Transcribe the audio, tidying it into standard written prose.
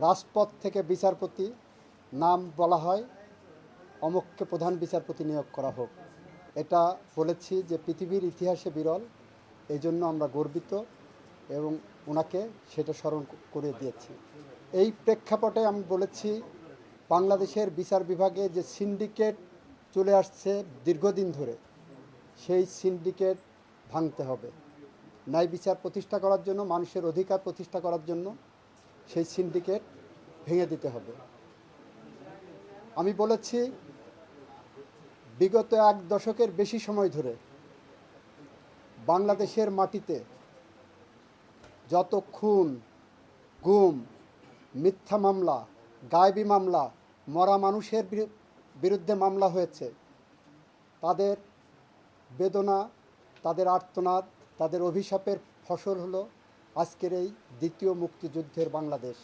রাজপথ থেকে বিচারপতি নাম বলা হয় অমুককে প্রধান বিচারপতি নিয়োগ করা হোক। এটা বলেছি যে পৃথিবীর ইতিহাসে বিরল, এই জন্য আমরা গর্বিত এবং ওনাকে সেটা স্মরণ করে দিয়েছি। এই প্রেক্ষাপটে আমি বলেছি বাংলাদেশের বিচার বিভাগে যে সিন্ডিকেট চলে আসছে দীর্ঘদিন ধরে, সেই সিন্ডিকেট ভাঙতে হবে। ন্যায় বিচার প্রতিষ্ঠা করার জন্য, মানুষের অধিকার প্রতিষ্ঠা করার জন্য সেই সিন্ডিকেট ভেঙে দিতে হবে। আমি বলেছি বিগত 1 দশকের বেশি সময় ধরে বাংলাদেশের মাটিতে যত খুন, গুম, মিথ্যা মামলা, গায়েবী মামলা, মরা মানুষের বিরুদ্ধে মামলা হয়েছে, তাদের বেদনা, তাদের আর্তনাদ, তাদের অভিশাপের ফসল হলো আজকের এই দ্বিতীয় মুক্তিযুদ্ধের বাংলাদেশ।